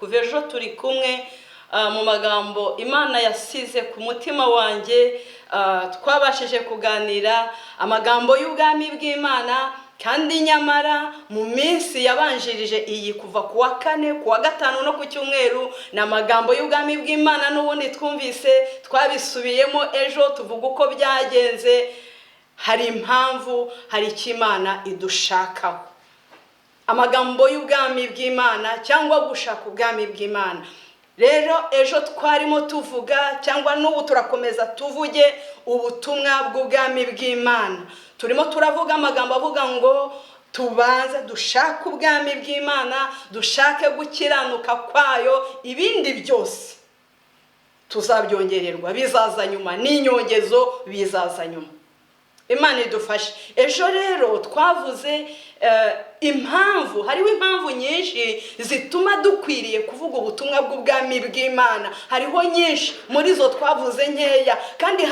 kuva ejo turi kumwe mu magambo Imana yasize ku mutima wanjye, twabashije kuganira amagambo y'ubwami bw'Imana, kandi nyamara mu minsi yabanjirije iyi kuva ku wa kane, ku wa gatanu no ku cyumweru na magambo y'ubwami bw'Imana n'ubundi twumvise twabisubiyemo ejo tuvuga uko byagenze. Hari impamvu, hari icyo Imana idushakaho. Amagambo y'ubwami bw'Imana cyangwa gushaka ubwami bw'Imana. Rero ejo twarimo tuvuga cyangwa n'ubu turakomeza tuvuge ubutumwa bw'ubwami bw'Imana. Turimo turavuga amagambo avuga ngo tubanze dushake ubwami bw'Imana, dushake gukiranuka kwayo, ibindi byose tuzabyongererwa, bizaza nyuma, n'inyongezo bizaza nyuma. Imana idufashe. Ejo rero twavuze impamvu, hariho impamvu nyinshi zituma dukwiriye kuvuga ubutumwa bw'ubwami bw'Imana. Hariho nyinshi, muri zo twavuze nkeya, kandi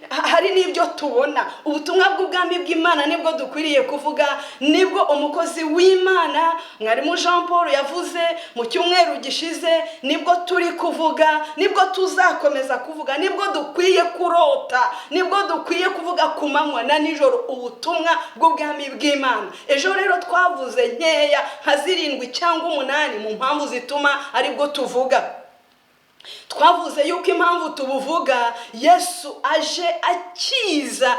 hari n'ibyo tubona. Ubutumwa bw'ubwami bw'Imana nibwo dukwiriye kuvuga, nibwo umukozi w'Imana mwarimu Jean Paul yavuze mu cyumweru gishize, nibwo turi kuvuga, nibwo tuzakomeza kuvuga, nibwo dukwiye kurota, nibwo dukwiye kuvuga ku manywa na nijoro, ubutumwa bw'ubwami bw'Imana. Ejo rero twavuze nkeya nka 7 cyangwa 8 mu mpamvu zituma aribwo tuvuga. Twavuze yuko impamvu tubuvuga, Yesu aje akiza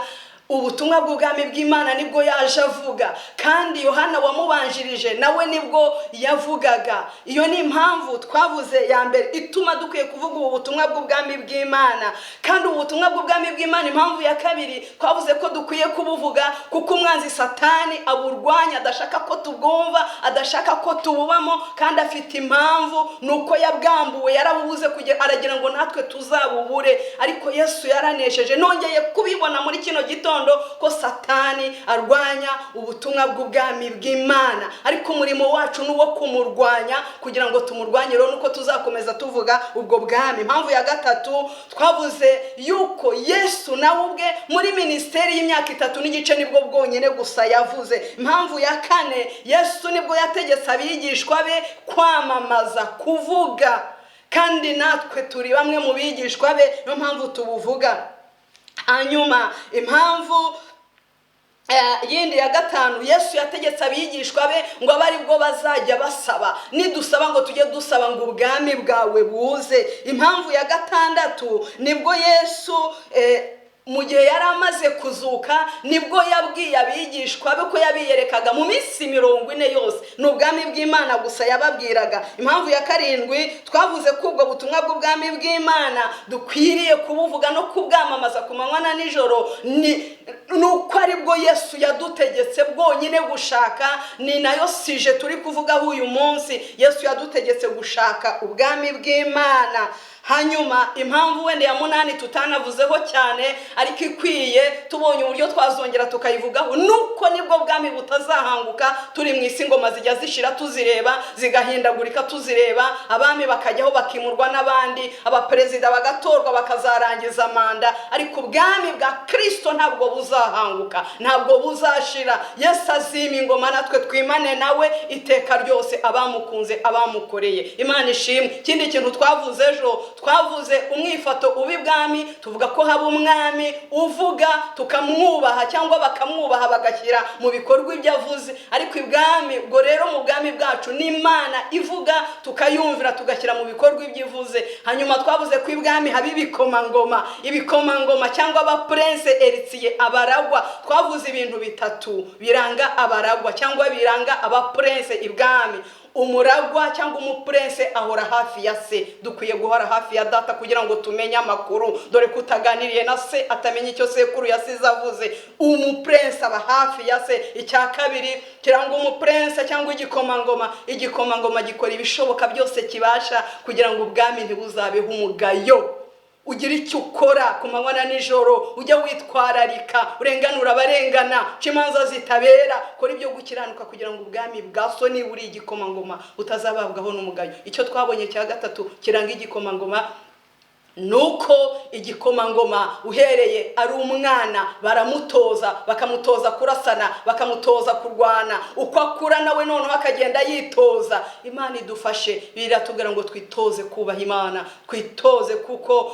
ubutumwa bw'ubwami bw'Imana, nibwo yaje avuga, kandi Yohana wamubanjirije nawe nibwo yavugaga. Iyo ni impamvu twavuze ya mbere ituma dukwiye kuvuga ubu butumwa bw'ubwami bw'Imana. Kandi ubutumwa bw'ubwami bw'Imana, impamvu ya kabiri twavuze ko dukwiye kubuvuga kuko umwanzi Satani aburwanya, adashaka ko tubwumva, adashaka ko tububamo, kandi afite impamvu, nuko yabwambuwe, yarabubuze kugira aragira ngo natwe tuzabubure. Ariko Yesu yaranesheje. Nongeye kubibona muri kino gitondo ko Satani arwanya ubutumwa bw'ubwami bw'Imana, ariko umurimo wacu nuwo kumurwanya, kugira ngo tumurwanye rero nuko tuzakomeza tuvuga ubwo bwami. Impamvu ya gatatu twavuze yuko Yesu nawe ubwe muri ministeri y'imyaka 3 n'igice nibwo bwonyene gusa yavuze. Impamvu ya kane, Yesu nibwo yategetse abigishwa be kwamamaza, kuvuga, kandi natwe turi bamwe mu bigishwa be, niyo mpamvu tubuvuga. Hanyuma impamvu yindi ya gatanu, Yesu yategetse abigishwa be ngo abari bwo bazajya basaba, nidusaba ngo tujye dusaba ngo ubwami bwawe buze. Impamvu ya gatandatu, nibwo Yesu mu gihe yari amaze kuzuka, nibwo yabwiye abigishwa be ko yabiyerekaga mu minsi 40 yose, n'ubwami bw'Imana gusa yababwiraga. Impamvu ya karindwi, twavuze ko ubwo butumwa bw'ubwami bw'Imana dukwiriye kubuvuga no kubwamamaza ku manywa na nijoro, nuko aribwo Yesu yadutegetse bwonyine gushaka. Ni nayo sije turi kuvugaho uyu munsi. Yesu yadutegetse gushaka ubwami bw'Imana. Hanyuma impamvu wende ya 8 tutanavuzeho cyane, ariko ikwiye, tubonye uburyo twazongera tukayivugaho, nuko nibwo bwami butazahanguka turi mu isi. Ingoma zijya zishira tuzireba, zigahindagurika tuzireba, abami bakajyaho bakimurwa n'abandi, abaperezida bagatorwa bakazarangiza manda, ariko ubwami bwa Kristo ntabwo buzahanguka, ntabwo buzashira. Yesu azima ingoma, natwe twimane nawe iteka ryose, abamukunze, abamukoreye. Imana ishimwe. Ikindi kintu twavuze ejo, twavuze umwifato ubi bwami. Tuvuga ko haba umwami uvuga tukamwubaha, cyangwa bakamwubaha bagashyira mu bikorwa ibyo avuze, ariko ibwami ubwo rero mu bwami bwacu ni Imana ivuga tukayumvira, tugashyira mu bikorwa ibyo ivuze. Hanyuma twavuze ko ibwami haba ibikomangoma cyangwa aba prince héritier, abaragwa. Twavuze ibintu bitatu biranga abaragwa cyangwa biranga aba prince ibwami. Umuragwa cyangwa umuprince ahora hafi ya se. Dukwiye guhora hafi ya data kugira ngo tumenye amakuru, dore kutaganiriye na se atamenya icyo sekuru yasize avuze. Umuprince aba hafi ya se. Icya kabiri kiranga umuprince cyangwa igikomangoma gikora ibishoboka byose kibasha kugira ngo ubwami ntibuzabeho umugayo. Ugira icyo ukora ku manywa na nijoro, ujya witwararika, urenganura abarengana, cimanza zitabera, kora ibyo gukiranuka kugira ngo ubwami bwa so niburi igikomangoma utazababwaho n'umugayo. Icyo twabonye cya gatatu kiranga igikomangoma, nuko igikomangoma uhereye ari umwana baramutoza, bakamutoza kurasana, bakamutoza kurwana, uko akura nawe noneho akagenda yitoza. Imana idufashe, biratubwira ngo twitoze kubaha Imana, twitoze kuko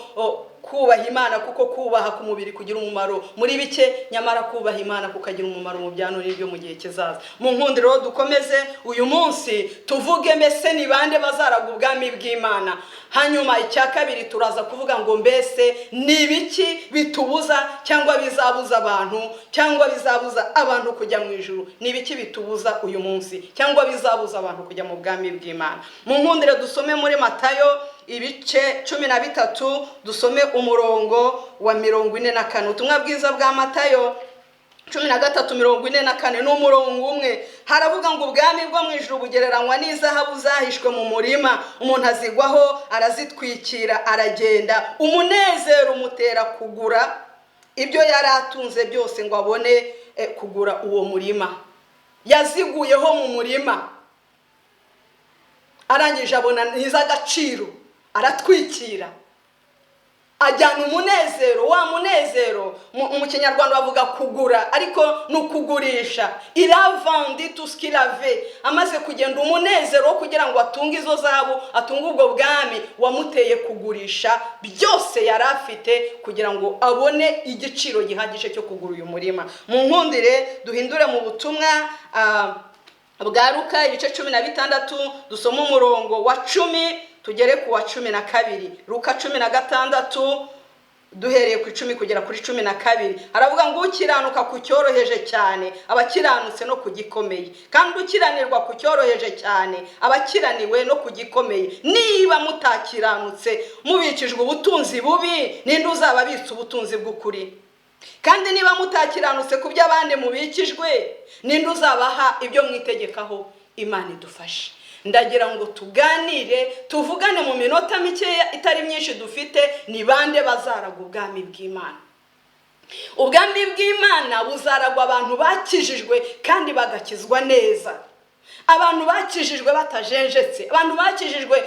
kubaha Imana, kuko kubaha ku mubiri kugira umumaro muri bike, nyamara kubaha Imana kukagira umumaro mu byano n'ibyo mu gihe kizaza. Mu nkundiro dukomeze uyu munsi tuvuge mbese ni bande bazaraga ubwami bw'Imana. Hanyuma icya kabiri turaza kuvuga ngo mbese ni ibiki bitubuza cyangwa bizabuza abantu, cyangwa bizabuza abantu kujya mu ijuru. Ni ibiki bitubuza uyu munsi cyangwa bizabuza abantu kujya mu bwami bw'Imana. Mu nkundiro dusome muri Matayo ibice 13, dusome umurongo wa 44. Ubutumwa bwiza bwa Matayo 13:44 ni umurongo umwe. Haravuga ngo ubwami bwo mu ijuru bugereranywa n'izahabu zahishwe mu murima, umuntu azigwaho arazitwikira aragenda, umunezero umutera kugura ibyo yari atunze byose ngo abone kugura uwo murima. Yaziguyeho mu murima, arangije abona n'iz'agaciro, aratwikira, ajyana umunezero. Wa munezero mu Kinyarwanda bavuga kugura, ariko nukugurisha. Il a vendu tout ce qu'il avait. Amaze kugenda umunezero kugira ngo atunge izo zahabu, atunge ubwo bwami, wamuteye kugurisha byose yari afite kugira ngo abone igiciro gihagije cyo kugura uyu murima. Mu nkundire duhindure mu butumwa bwa Luka ibice 16, dusoma umurongo wa 10 tugere ku wa 12. Luka 16 duhereye ku 10 kugera kuri 12. Aravuga ngo ukiranuka ku cyoroheje cyane abakiranutse no ku gikomeye, kandi ukiranirwa ku cyoroheje cyane abakiraniwe no ku gikomeye. Niba mutakiranutse mubikijwe ubutunzi bubi, ninde uzababitsa ubutunzi bw'ukuri? Kandi niba mutakiranutse ku by'abandi mubikijwe, ninde uzabaha ibyo mwitegekaho? Imana idufashe. Ndagira ngo tuganire, tuvugane mu minota mikeya itari myinshi dufite, ni bande bazaraga ubwami bw'Imana. Ubwami bw'Imana buzaragwa abantu bakijijwe kandi bagakizwa neza, abantu bakijijwe batajenjetse, abantu bakijijwe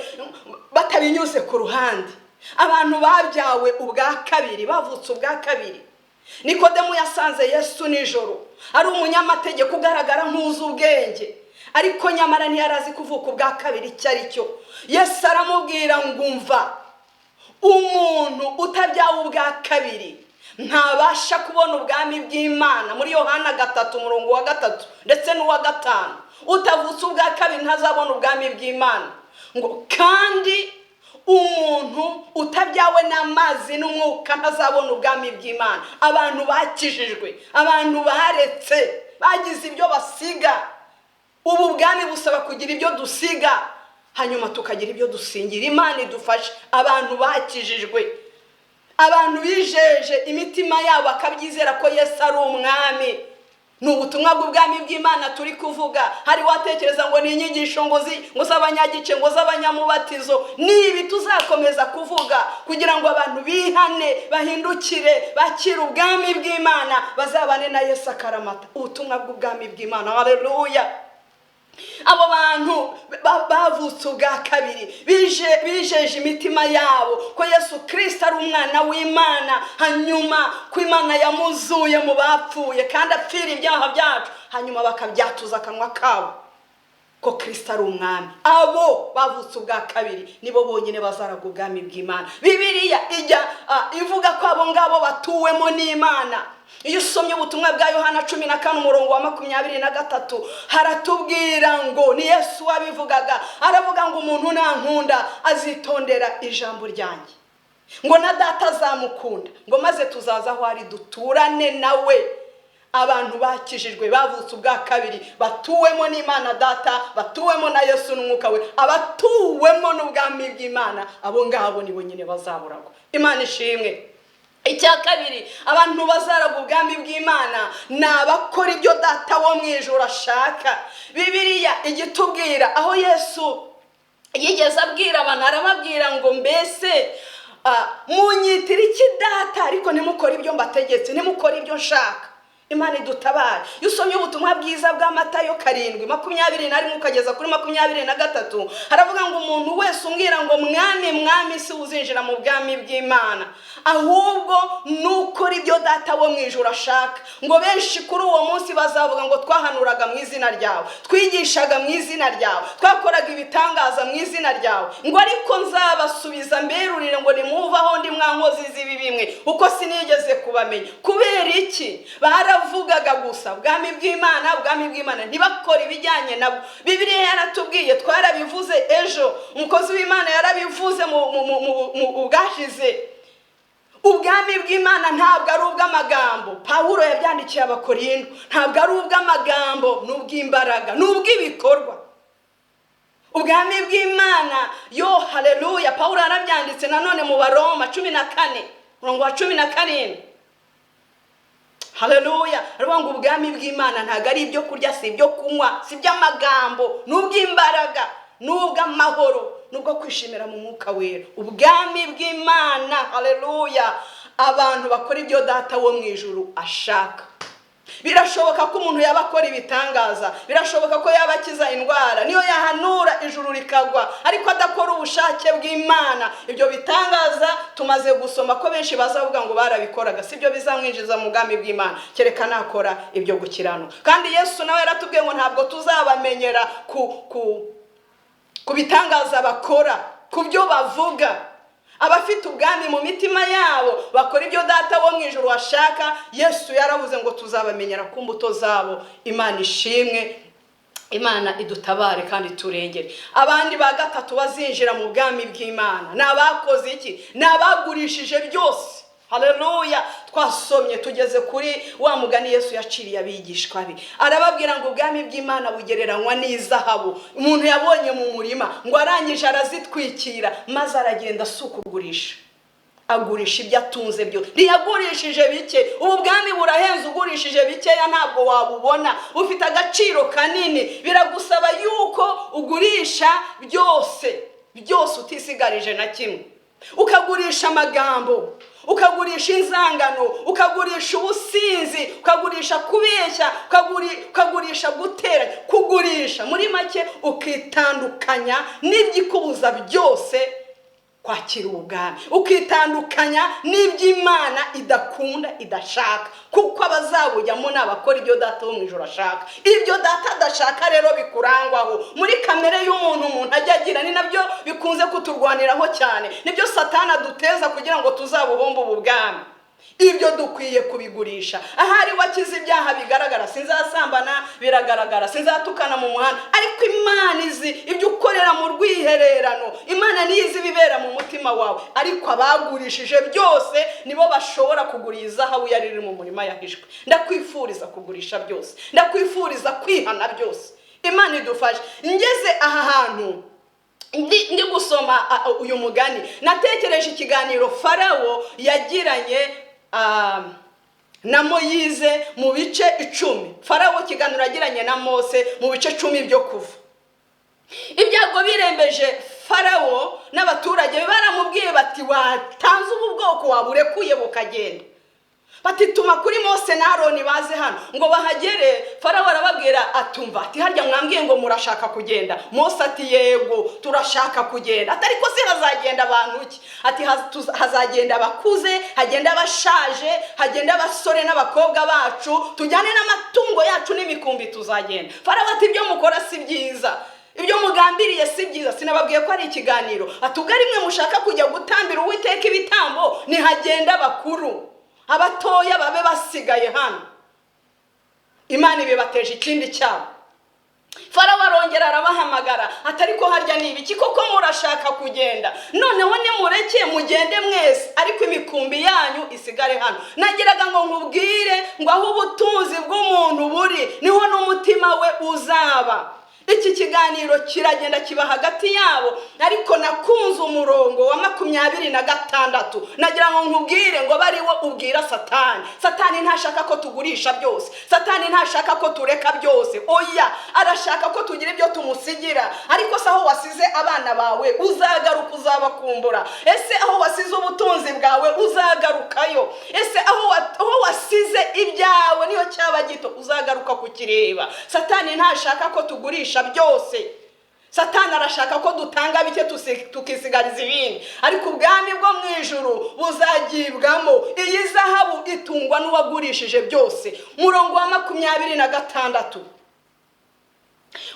batabinyuze ku ruhande, abantu babyawe ubwa kabiri, bavutse ubwa kabiri. Nikodemu yasanze Yesu nijoro, ari umunyamategeko ugaragara nk'uzi ubwenge, ariko nyamara ntiyarazi kuvuka ubwa kabiri icyo ari cyo. Yesu aramubwira ngo umva, umuntu utabyawe ubwa kabiri ntabasha kubona ubwami bw'Imana. Muri Yohana 3 umurongo wa 3 ndetse n'uwa 5, utavutse ubwa kabiri ntazabona ubwami bw'Imana. Ngo kandi umuntu utabyawe n'amazi n'umwuka ntazabona ubwami bw'Imana. Abantu bakijijwe, abantu baretse, bagize ibyo basiga. Ubu bwami busaba kugira ibyo dusiga, hanyuma tukagira ibyo dusingira. Imana idufashe. Abantu bakijijwe, abantu bijeje imitima yabo akabyizera ko Yesu ari umwami. Ni ubutumwa bw'ubwami bw'Imana turi kuvuga. Hari watekereza ngo ni inyigisho ngo z'abanyagice, ngo z'abanyamubatizo. Nibi tuzakomeza kuvuga kugira ngo abantu bihane, bahindukire, bakire ubwami bw'Imana, bazabane na Yesu akaramata. Ubutumwa bw'ubwami bw'Imana. Haleluya. Abo bantu bavutse ubwa kabiri, bijeje imitima yabo ko Yesu Kristo ari umwana w'Imana, hanyuma ko Imana yamuzuye mu bapfuye kandi apfira ibyaha byacu, hanyuma bakabyatuza akanwa kabo ko Kristo ari umwami. Abo bavutse ubwa kabiri nibo bonyine bazaraga ubwami bw'Imana. Bibiliya ijya ivuga ko abo ngabo batuwemo n'Imana. Iyo usomye ubutumwa bwa Yohana 14 umurongo wa 23, haratubwira ngo ni Yesu wabivugaga. Aravuga ngo umuntu nankunda azitondera ijambo ryanjye, ngo na data azamukunda, ngo maze tuzaza aho ari duturane nawe. Abantu bakijijwe bavutse ubwa kabiri, batuwemo n'Imana Data, batuwemo na Yesu n'umwuka we, abatuwemo n'ubwami bw'Imana, abo ngabo nibo nyine bazaburagwa. Imana ishimwe. Icya kabiri, abantu bazaraga ubwami bw'Imana ni abakora ibyo Data wo mu ijuru ashaka. Bibiliya igitubwira aho Yesu yigeze abwira abantu, arababwira ngo mbese munyitira iki Data, ariko ntimukore ibyo mbategetse, ntimukore ibyo nshaka. Imana idutabare. Iyo usomye ubutumwa bwiza bwa Matayo 7:21 ukageza kuri 23, haravuga ngo umuntu wese umbwira ngo mwami mwami si uzinjira mu bwami bw'Imana, ahubwo nukora ibyo data wo mu ijuru ashaka. Ngo benshi kuri uwo munsi bazavuga ngo twahanuraga mu izina ryawe, twigishaga mu izina ryawe, twakoraga ibitangaza mu izina ryawe. Ngo ariko nzabasubiza mberurire ngo nimuvaho ndi mwankozi z'ibi bimwe, uko sinigeze kubamenya. Kubera iki? Baravugaga gusa ubwami bw'Imana ntibakora ibijyanye nabo. Bibiliya yaratubwiye, twarabivuze ejo, umukozi w'Imana yarabivuze mu bwashize. Ubwami bw'Imana ntabwo ari ubw'amagambo. Pawulo yabyandikiye Abakorinto, ntabwo ari ubw'amagambo, n'ubw'imbaraga, n'ubw'ibikorwa. Ubwami bw'Imana, yo haleluya, Pawulo yarabyanditse nanone mu Baroma 14:17. Haleluya. Aravuga ngo ubwami bw'Imana ntabwo ari ibyo kurya, si ibyo kunywa, si iby'amagambo, n'ubw'imbaraga, n'ubw'amahoro, n'ubwo kwishimira mu mwuka wera. Ubwami bw'Imana, haleluya, abantu bakora ibyo data wo mu ijuru ashaka. Birashoboka ko umuntu yaba akora ibitangaza, birashoboka ko yaba akiza indwara, niyo yahanura ijuru rikagwa, ariko adakora ubushake bw'Imana. Ibyo bitangaza tumaze gusoma ko benshi bazavuga ngo barabikoraga, sibyo bizamwinjiza mu bwami bw'Imana, kereka nakora ibyo gukiranuka. Kandi Yesu nawe yaratubwiye ngo ntabwo tuzabamenyera ku bitangaza bakora, ku byo bavuga. Abafite ubwami mu mitima yabo bakora ibyo data wo mu ijuru ashaka. Yesu yaravuze ngo tuzabamenyera ku mbuto zabo. Imana ishimwe, Imana idutabare kandi turengere. Abandi ba gatatu bazinjira mu bwami bw'Imana n'abakoze iki? N'abagurishije byose. Haleluya. Twasomye tugeze kuri wa mugani Yesu yaciriye abigishwa be, arababwira ngo ubwami bw'Imana bugereranywa n'izahabu umuntu yabonye mu murima, ngo arangije arazitwikira maze aragenda asukugurisha, agurisha ibyo atunze byo. Ntiyagurishije bike. Ubu bwami burahenze, ugurishije bikeya ntabwo wabubona, ufite agaciro kanini. Biragusaba yuko ugurisha byose utisigarije na kimwe. Ukagurisha amagambo, ukagurisha inzangano, ukagurisha ubusinzi, ukagurisha kubeshya, ukagurisha gutera, kugurisha muri make ukitandukanya n'ibyikubuza byose kwakira ubwami, ukitandukanya n'iby'Imana idakunda idashaka, kuko abazabujyamo n'abakora ibyo data wo mu ijuru ashaka. Ibyo data adashaka rero bikurangwaho muri kamere y'umuntu umuntu ajya agira, ni nabyo bikunze kuturwaniraho cyane, nibyo Satana duteza kugira ngo tuzabuhombe ubu bwami. Ibyo dukwiye kubigurisha. Ahari wakize ibyaha bigaragara, sinzasambana biragaragara, sinzatukana mu muhanda, ariko Imana izi ibyo ukorera mu rwihererano. Imana nizi bibera mu mutima wawe, ariko abagurishije byose nibo bashobora kugura izahabu yari iri mu murima yahishwe. Ndakwifuriza kugurisha byose, ndakwifuriza kwihana byose. Imana idufashe. Ngeze aha hantu ndi gusoma uyu mugani, natekereje ikiganiro Farawo yagiranye na Moyize mu bice 10. Farawo kiganiro yagiranye na Mose mu bice 10 byo Kuva. Ibyago birembeje Farawo n'abaturage baramubwiye bati watanze ubu bwoko waburekuye bukagenda. Bati tuma kuri Mose na Aroni baze hano. Ngo bahagere, Farawo arababwira atumva ati harya mwambwiye ngo murashaka kugenda. Mose ati yego turashaka kugenda. Atari ko se hazagenda abantu ki? Ati hazagenda abakuze, hagenda abashaje, hagenda abasore n'abakobwa bacu, tujyane n'amatungo yacu n'imikumbi tuzagenda. Farawo ati ibyo mukora si byiza, ibyo mugambiriye si byiza. Sinababwiye ko ari ikiganiro. Atugari mwe mushaka kujya gutambira Uwiteka ibitambo, ni hagenda bakuru, abatoya babe basigaye hano. Imana ibibateje ikindi cyabo. Farawo arongera arabahamagara atari ko harya nibiki koko murashaka kugenda? Noneho nimureke mugende mwese, ariko imikumbi yanyu isigare hano. Nagiraga ngo nkubwire ngo aho ubutunzi bw'umuntu buri niho n'umutima we uzaba. iki kiganiro kiragenda kiba hagati yabo, ariko nakunze umurongo wa 26. nagira ngo nkubwire ngo bari wo ubwira Satani. Satani ntashaka ko tugurisha byose, Satani ntashaka ko tureka byose, oya, arashaka ko tugira ibyo tumusigira. Ariko se aho wasize abana bawe uzagaruka uzabakumbura? Ese aho wasize ubutunzi bwawe uzagarukayo? Ese aho wasize ibyawe niyo cyaba gito uzagaruka kukireba? Satani ntashaka ko tugurisha byose. Satani arashaka ko dutanga bike tukisigariza ibindi, ariko ubwami bwo mu ijuru buzagibwamo. Iyi zahabu itungwa n'uwagurishije byose. Murongo wa 26.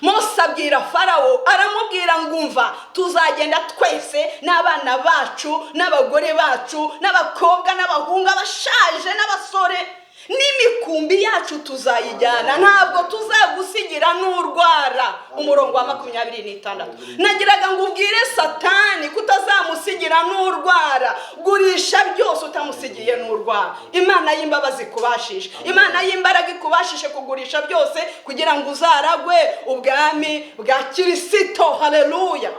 Mose abwira Farawo, aramubwira ngo umva, tuzagenda twese n'abana bacu n'abagore bacu n'abakobwa n'abahungu, abashaje n'abasore, n'imikumbi yacu tuzayijyana, ntabwo tuzagusigira n'urwara. Umurongo wa 26. nagiraga ngo ubwire Satani kutazamusigira n'urwara. Gurisha byose utamusigiye n'urwara. Imana y'imbabazi kubashisha, Imana y'imbaraga ikubashishe kugurisha byose kugira ngo uzaragwe ubwami bwa Kristo. Haleluya.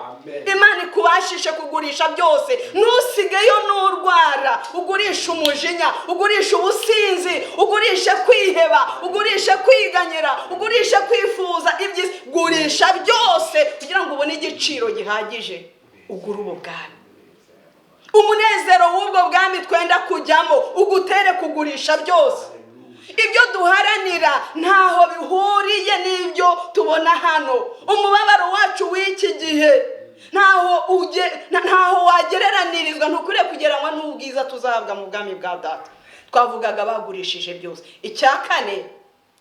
Imana ikubashishe kugurisha byose, ntusigeyo n'urwara. Ugurisha umujinya, ugurisha ubusinzi, ugurisha kwiheba, ugurisha kwiganyira, ugurisha kwifuza iby'isi. Gurisha byose kugira ngo ubone igiciro gihagije ugura ubu bwami. Umunezero w'ubwo bwami twenda kujyamo ugutere kugurisha byose. Ibyo duharanira ntaho bihuriye n'ibyo tubona hano. Umubabaro wacu w'iki gihe ntaho wagereranirizwa, ntukure kugereranywa n'ubwiza tuzahabwa mu bwami bwa Data. Twavugaga bagurishije byose. Icya kane,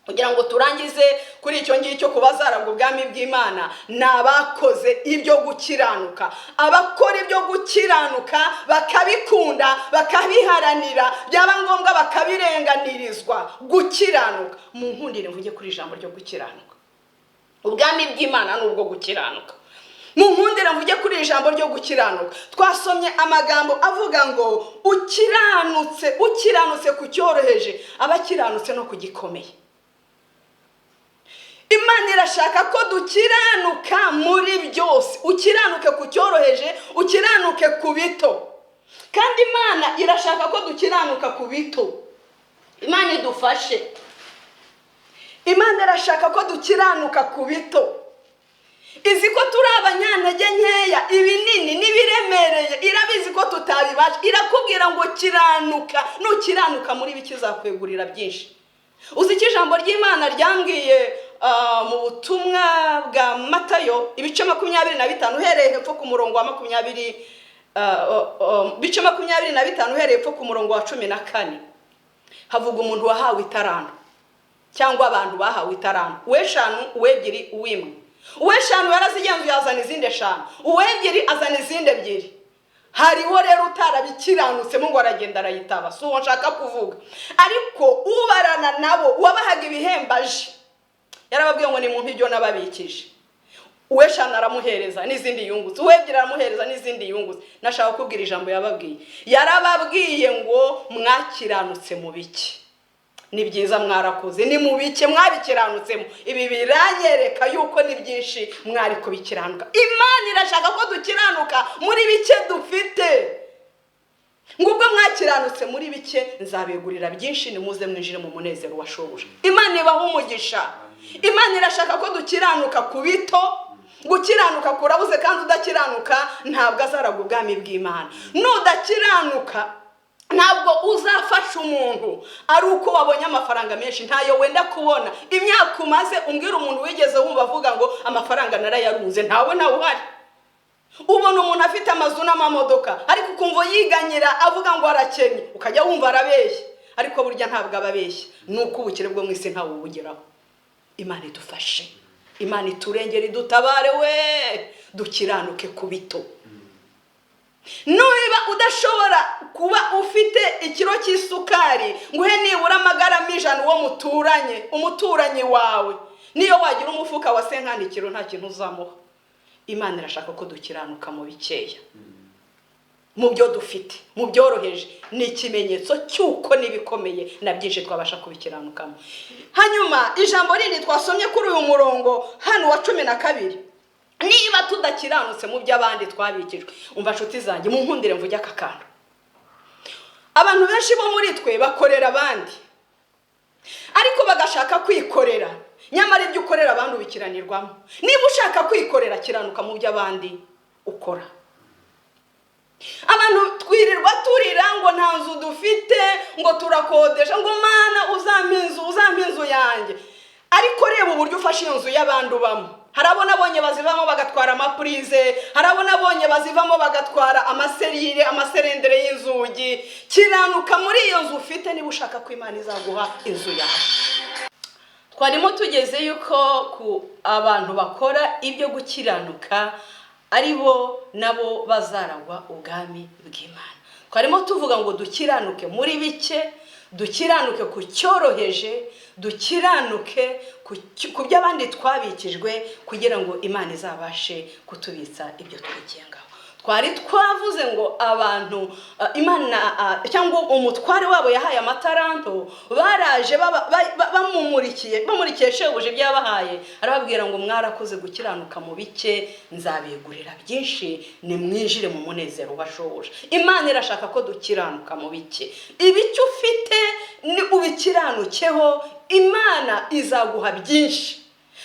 kugira ngo turangize kuri icyo ngicyo kubazaragwa ubwami bw'Imana, nabakoze ibyo gukiranuka. Abakora ibyo gukiranuka bakabikunda, bakabiharanira, byaba ngombwa bakabirenganirizwa. Gukiranuka, mu nkundire mvuge kuri ijambo ryo gukiranuka. Ubwami bw'Imana n'ubwo gukiranuka. Mu nkundire mvuge kuri ijambo ryo gukiranuka. Twasomye amagambo avuga ngo ukiranutse ku cyoroheje, abakiranutse no ku gikomeye. Imana irashaka ko dukiranuka muri byose. Ukiranuke ku cyoroheje, ukiranuke ku bito. Kandi Imana irashaka ko dukiranuka ku bito. Imana idufashe. Imana irashaka ko dukiranuka ku bito. Izi ko turi abanyantege nkeya, ibinini n'ibiremereye, irabizi ko tutabibasha. Irakubwira ngo kiranuka, nukiranuka muri biki zakwegurira byinshi. Uzi ko ijambo ry'Imana ryambwiye mu butumwa bwa Matayo ibice 25 uhereye hepfo ku murongo wa 20, bice 25 uhereye hepfo ku murongo wa 14. Havuga umuntu wahawe itarano, cyangwa abantu bahawe itarano. Uweshanu, uwebyiri, uwimwe. Uweshanu yarazigenzuye azana izindi 5, uwebyiri azana izindi 2. Hariho rero utarabikiranutse ngo aragenda arayitaba. Si uwo nshaka kuvuga, ariko ubarana nabo wabahaga ibihembaje. Yarababwiye ngo ni mu mpibyo nababikije. Uweshanu aramuhereza n'izindi yungutse, uwebyiri aramuhereza n'izindi yungutse. Nashaka kubwira ijambo yababwiye. Yarababwiye ngo mwakiranutse mu biki. Ni byiza mwarakoze, ni mu bike mwabikiranutsemo. Ibi biranyereka yuko ni byinshi mwari kubikiranuka. Imana irashaka ko dukiranuka muri bike dufite. Ngubwo mwakiranutse muri bike, nzabegurira byinshi, nimuze mwinjire mu munezero wa shobuja. Imana ibaha umugisha. Imana irashaka ko dukiranuka ku bito. Gukiranuka kurabuze, kandi udakiranuka ntabwo azaragwa ubwami bw'Imana. Nudakiranuka ntabwo uzafasha umuntu ari uko wabonye amafaranga menshi, ntayo wenda kubona. Imyaka umaze umbwira umuntu wigeze wumva avuga ngo amafaranga narayarunze, ntawe nawe uhari. Ubona umuntu afite amazu n'amamodoka, ariko ukumva yiganyira avuga ngo arakennye, ukajya wumva arabeshye. Ariko burya ntabwo ababeshye, nuko ubukire bwo mwisi ntawe ubugeraho. Imana idufashe, Imana iturengere, dutabare we, dukiranuke ku bito. Niba udashobora kuba ufite ikiro cy'isukari nguhe nibura amagarama 100 uwo muturanye, umuturanyi wawe, niyo wagira umufuka wa 50 kilo nta kintu uzamuha. Imana irashaka ko dukiranuka mu bikeya. mu byo dufite, mu byoroheje, ni ikimenyetso cy'uko n'ibikomeye na byinshi twabasha kubikiranukamo. Hanyuma ijambo rindi twasomye kuri uyu murongo hano wa 12, niba tudakiranutse mu by'abandi twabikijwe. Umva nshuti zanjye, mu nkundire mvuge aka kantu. Abantu benshi bo muri twe bakorera abandi, ariko bagashaka kwikorera, nyamara ibyo ukorera abandi ubikiranirwamo. Niba ushaka kwikorera, kiranuka mu by'abandi ukora. Abantu twirirwa turira ngo nta nzu dufite, ngo turakodesha, ngo Mana uzampa inzu yanjye. Ariko reba uburyo ufashe iyo nzu y'abandi ubamo. Harabona abonye bazivamo bagatwara amapurize, harabona abonye bazivamo bagatwara amaserire, amaserendere y'inzugi. Kiranuka muri iyo nzu ufite niba ushaka ko Imana izaguha inzu yawe. Twarimo tugeze yuko ku abantu bakora ibyo gukiranuka aribo nabo bazaragwa ubwami bw'Imana. Twarimo tuvuga ngo dukiranuke muri bike, dukiranuke ku cyoroheje, dukiranuke ku by'abandi twabikijwe, kugira ngo Imana izabashe kutubitsa ibyo twigengaho. Twari twavuze ngo abantu Imana cyangwa umutware wabo yahaye amataranto, baraje bamurikiye shebuja ibyabahaye, arababwira ngo mwarakoze gukiranuka mu bike, nzabigurira byinshi, nimwinjire mu munezero ubashoboje. Imana irashaka ko dukiranuka mu bike. Ibiki ufite ni ubikiranukeho, Imana izaguha byinshi.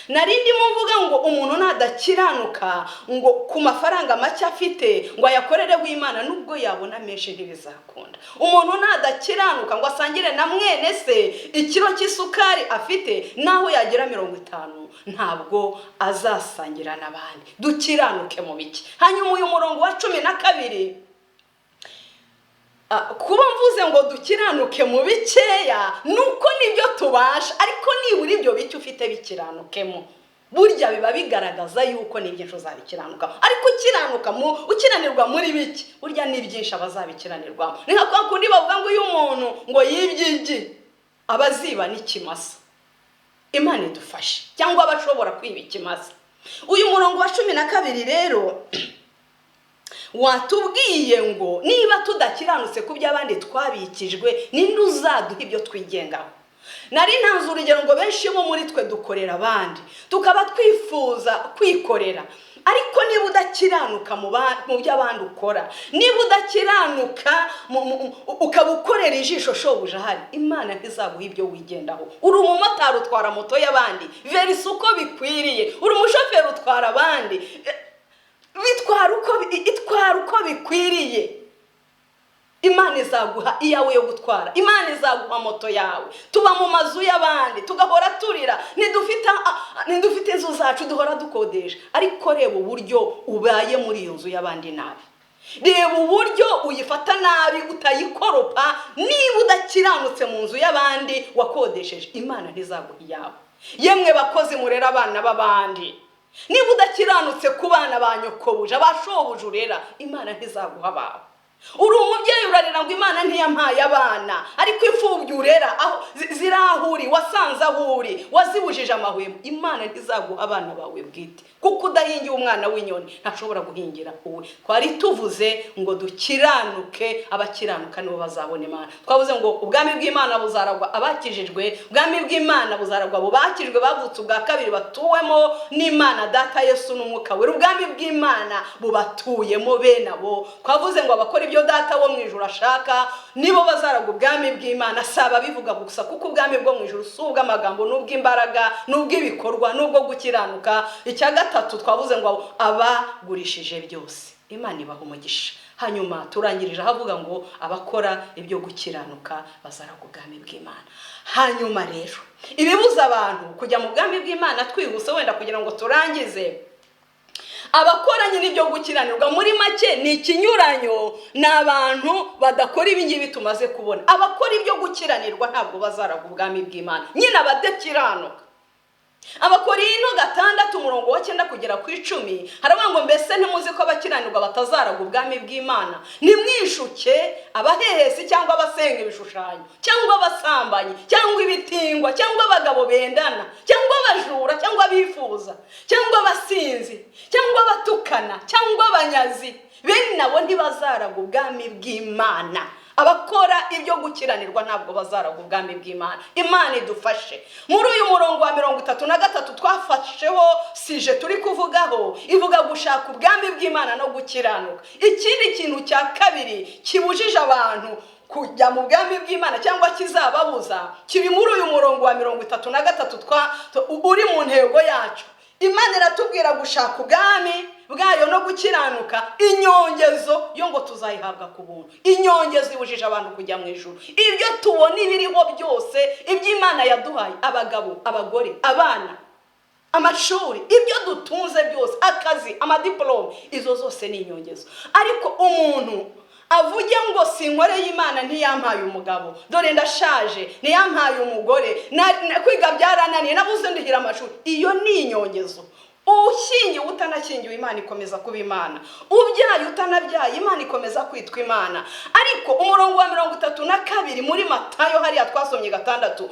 Narindi mvuga ngo umuntu nadakiranuka ngo ku mafaranga make afite ngo ayakorere w'Imana, nubwo yabona menshi ntibizakunda. Umuntu nadakiranuka ngo asangire na mwene se ikiro cy'isukari afite, naho yagira 50 ntabwo azasangira n'abandi. Dukiranuke mu biki. Hanyuma uyu murongo wa 12, kuba mvuze ngo dukiranuke mu bikeya nuko nibyo tubasha, ariko nibura ibyo bike ufite bikiranukemo, burya biba bigaragaza yuko ni byinshi uzabikiranuka. Ariko ukiranirwa muri bike, burya ni byinshi abazabikiranirwamo. Ni nka kwa kundi bavuga ngo uyu muntu ngo yibyigi abaziba n'ikimasa. Imana idufashe, cyangwa abashobora kwiba ikimasa. Uyu murongo wa 12 rero watubwiye ngo niba tudakiranutse ku by'abandi twabikijwe, ninde uzaduha ibyo twigengaho? Nari ntanze urugero ngo benshi bo muri twe dukorera abandi, tukaba twifuza kwikorera. Ariko niba udakiranuka mu by'abandi ukora, niba udakiranuka ukabukorera ijisho shobuja ahari, Imana ntizaguha ibyo wigendaho. Uri umumotari utwara moto y'abandi, verisa uko bikwiriye. Uri umushoferi utwara abandi, itwara uko bikwiriye. Imana izaguha iyawe yo gutwara, Imana izaguha moto yawe. Tuba mu mazu y'abandi tugahora turira, ntidufite inzu zacu duhora dukodesha. Ariko reba uburyo ubaye muri iyo nzu y'abandi nabi, reba uburyo uyifata nabi, utayikoropa. Niba udakiranutse mu nzu y'abandi wakodesheje, Imana ntizaguha iyawe. Yemwe bakozi murera abana b'abandi, niba udakiranutse ku bana ba nyokobuja abashobuja urera, Imana ntizaguha abawe. Uri umubyeyi urarira ngo Imana ntiyampaye abana, ariko imfubyi urera aho zirahuri, wasanze ahuri, wazibujije amahwemo, Imana ntizaguha abana bawe bwite. Kuko udahingiye umwana w'inyoni ntashobora guhingira uwe. Twari tuvuze ngo dukiranuke, abakiranuka nibo bazabona Imana. Twavuze ngo ubwami bw'Imana buzaragwa abakijijwe, ubwami bw'Imana buzaragwa abo bakijijwe bavutse ubwa kabiri batuwemo n'Imana Data Yesu n'Umwuka we. Ubwami bw'Imana bubatuyemo bene abo. Twavuze ngo abakora ibyo Data wo mu ijuru ashaka nibo bazaragwa ubwami bw'Imana. Saba bivuga gusa, kuko ubwami bwo mu ijuru si ubw'amagambo n'ubw'imbaraga n'ubw'ibikorwa n'ubwo gukiranuka. Icya gatatu twavuze ngo abagurishije byose, Imana ibaha umugisha. Hanyuma turangirije havuga ngo abakora ibyo gukiranuka bazaragwa ubwami bw'Imana. Hanyuma rero ibibuza abantu kujya mu bwami bw'Imana, twihuse wenda kugira ngo turangize, abakoranye n'ibyo gukiranirwa muri make ni ikinyuranyo n'abantu badakora ibingibi tumaze kubona. Abakora ibyo gukiranirwa ntabwo bazaragwa ubwami bw'Imana, nyine abadakiranuka Abakorinto 6:9 kugera ku 10 haravuga ngo mbese ntimuzi ko abakiranirwa batazaraga ubwami bw'Imana? Nimwishuke abahehesi cyangwa abasenga ibishushanyo cyangwa abasambanyi cyangwa ibitingwa cyangwa abagabo bendana cyangwa abajura cyangwa abifuza cyangwa abasinzi cyangwa abatukana cyangwa abanyazi, bene nabo ntibazaraga ubwami bw'Imana. Abakora ibyo gukiranirwa ntabwo bazaraga ubwami bw'Imana. Imana idufashe. Muri uyu murongo wa 33 twafasheho sije turi kuvugaho, ivuga gushaka ubwami bw'Imana no gukiranuka. Ikindi kintu cya kabiri kibujije abantu kujya mu bwami bw'Imana cyangwa kizababuza kiri muri uyu murongo wa 33 uri mu ntego yacu. Imana iratubwira gushaka ubwami bwayo no gukiranuka, inyongezo yo ngo tuzayihabwa ku buntu. Inyongezo ibujije abantu kujya mu ijuru. Ibyo tubona ibiriho byose iby'Imana yaduhaye, abagabo, abagore, abana, amashuri, ibyo dutunze byose, akazi, amadiplome, izo zose ni inyongezo. Ariko umuntu avuge ngo sinkoreye Imana ntiyampaye umugabo, dore ndashaje, ntiyampaye umugore, kwiga byarananiye, nabuze ndihira amashuri, iyo ni inyongezo. Ushingiye utanakingiwe Imana ikomeza kuba Imana, ubyaye utanabyaye Imana ikomeza kwitwa Imana. Ariko umurongo wa 32 muri Matayo hariya twasomye 6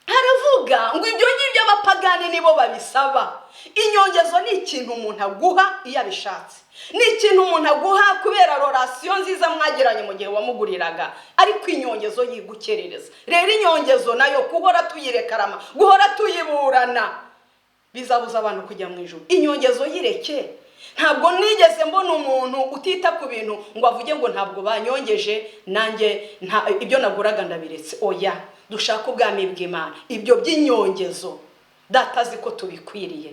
haravuga ngo ibyo ngibyo abapagani nibo babisaba. Inyongezo ni ikintu umuntu aguha iyo abishatse, ni ikintu umuntu aguha kubera relation nziza mwagiranye mu gihe wamuguriraga, ariko inyongezo yigukerereza. Rero inyongezo nayo guhora tuyirekarama, guhora tuyiburana, bizabuza abantu kujya mu ijuru. Inyongezo yireke. Ntabwo nigeze mbona umuntu utita ku bintu ngo avuge ngo ntabwo banyongeje nanjye ibyo naguraga ndabiretse. Oya, dushaka ubwami bw'Imana. Ibyo by'inyongezo datazi ko tubikwiriye,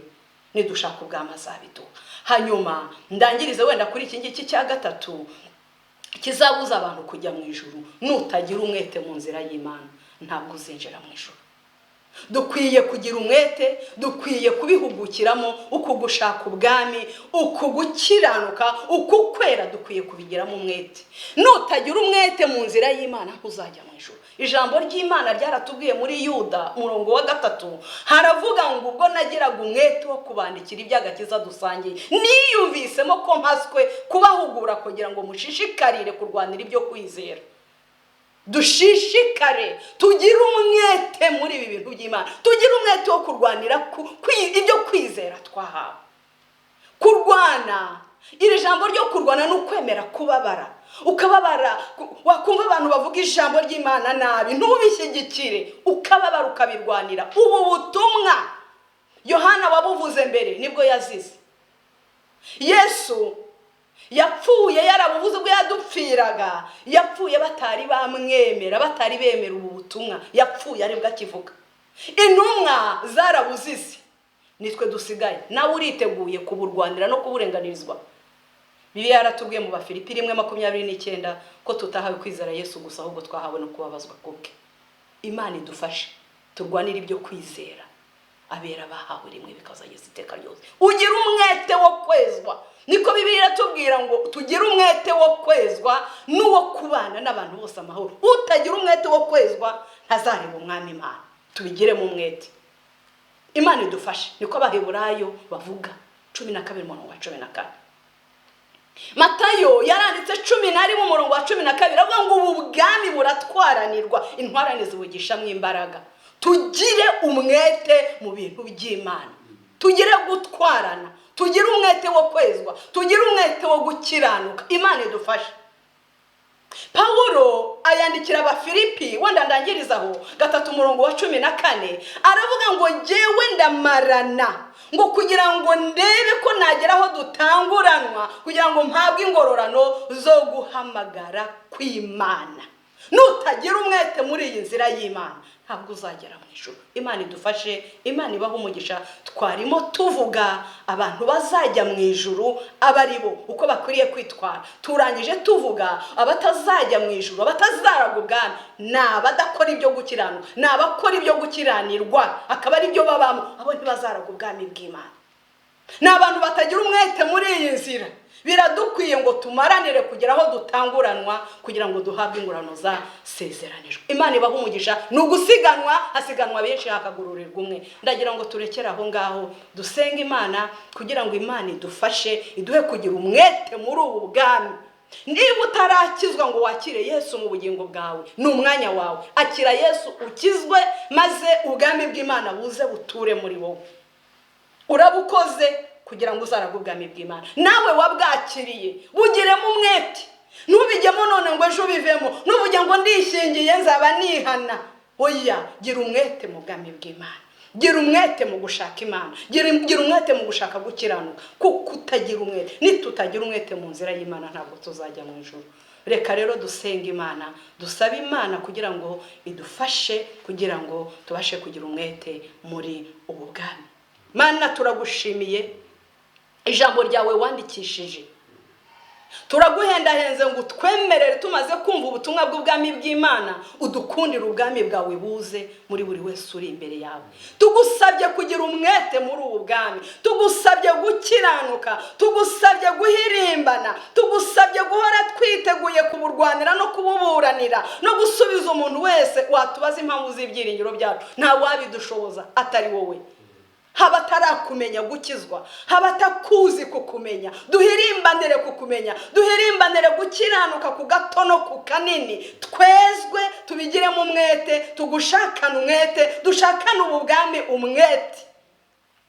ni dushaka ubwami azabiduha. Hanyuma ndangirize wenda kuri iki ngiki cya 3 kizabuza abantu kujya mu ijuru. Nutagira umwete mu nzira y'Imana ntabwo uzinjira mu ijuru. Dukwiye kugira umwete, dukwiye kubihugukiramo, uko gushaka ubwami, uko gukiranuka, uko kwera, dukwiye kubigiramo umwete. Nutagira umwete mu nzira y'Imana uzajya mu ijuru. Ijambo ry'Imana ryaratubwiye muri Yuda umurongo wa 3 haravuga ngo ubwo nagiraga umwete wo kubandikira iby'agakiza dusangiye, niyumvisemo ko mpaswe kubahugura kugira ngo mushishikarire kurwanira ibyo kwizera. Dushishikare, tugire umwete muri ibi bintu by'Imana, tugire umwete wo kurwanira ibyo kwizera twahawe. Kurwana, iri jambo ryo kurwana no kwemera kubabara. Ukababara, wakumva abantu bavuga ijambo ry'Imana nabi, ntubishyigikire, ukababara ukabirwanira. Ubu butumwa Yohana wabuvuze mbere nibwo yazize. Yesu yapfuye yarabuvuze ubwo yadupfiraga, yapfuye batari bamwemera, batari bemera ubu butumwa, yapfuye aribwo akivuga. Intumwa zarabuzize, nitwe dusigaye. Nawe uriteguye kuburwanira no kuburenganirizwa. Bibiliya yaratubwiye mu Bafilipi 1:29 ko tutahawe kwizera Yesu gusa, ahubwo twahawe no kubabazwa kubwe. Imana idufashe turwanira ibyo kwizera, abera bahawe rimwe bikazageza iteka ryose. Ugira umwete wo kwezwa, niko Bibiliya iratubwira ngo tugire umwete wo kwezwa n'uwo kubana n'abantu bose amahoro. Utagira umwete wo kwezwa ntazareba umwami Imana. Tubigiremo umwete. Imana idufashe. Niko Abaheburayo bavuga 12:14. Matayo yaranditse 11:12 avuga ngo ubu bwami buratwaranirwa, intwarane zibugishamwe imbaraga. Tugire umwete mu bintu by'Imana, tugire gutwarana, tugire umwete wo kwezwa, tugire umwete wo gukiranuka. Imana idufashe. Paulo ayandikira Abafilipi, wenda ndangirizaho 3:14 aravuga ngo jewe ndamarana ngo kugira ngo ndebe ko nageraho dutanguranwa, kugira ngo mpabwe ingororano zo guhamagara kw'Imana. Nutagira umwete muri iyi nzira y'Imana ntabwo uzagera mu ijuru. Imana idufashe, Imana ibaho umugisha. Twarimo tuvuga abantu bazajya mu ijuru abari bo uko bakwiriye kwitwara. Turangije tuvuga abatazajya mu ijuru, abatazaraga ubwami, n'abadakora ibyo gukiranuka, n'abakora ibyo gukiranirwa akaba ari byo babamo, abo ntibazaraga ubwami bw'Imana. ni abantu batagira umwete muri iyi nzira. Biradukwiye ngo tumaranire kugira aho dutanguranwa kugira ngo duhabwe ingurano zasezeranijwe. Imana ibaha umugisha. Ni ugusiganwa, hasiganwa benshi hakagururirwa umwe. Ndagira ngo turekere aho ngaho dusenga Imana kugira ngo Imana idufashe, iduhe kugira umwete muri ubu bwami. Niba utarakizwa ngo wakire Yesu mu bugingo bwawe, ni umwanya wawe. Akira Yesu ukizwe, maze ubwami bw'Imana buze buture muri wowe. Urabukoze kugira ngo uzaragwe ubwami bw'Imana. Nawe wabwakiriye, bugiremo umwete. Ntubijyemo none ngo ejo bivemo, nuvuge ngo ndishingiye nzaba nihana. Oya, gira umwete mu bwami bw'Imana. Gira umwete mu gushaka Imana. Gira umwete mu gushaka gukiranuka. Kuko utagira umwete, nitutagira umwete mu nzira y'Imana ntabwo tuzajya mu ijuru. Reka rero dusenga Imana, dusabe Imana kugira ngo idufashe, kugira ngo tubashe kugira umwete muri ubu bwami. Mana, turagushimiye ijambo ryawe wandikishije. Turaguhendahenze ngo twemerere tumaze kumva ubutumwa bw'ubwami bw'Imana, udukundire ubwami bwawe buze muri buri wese uri imbere yawe. Tugusabye kugira umwete muri ubu bwami, tugusabye gukiranuka, tugusabye guhirimbana, tugusabye guhora twiteguye kuburwanira no kububuranira no gusubiza umuntu wese watubaza impamvu z'ibyiringiro byacu. Nta wabidushoboza atari wowe. Haba atarakumenya gukizwa, haba atakuzi kukumenya, duhirimbanire kukumenya, duhirimbanire gukiranuka ku gato no ku kanini. Twezwe tubigiremo umwete, tugushakane umwete, dushakane ubu bwami umwete.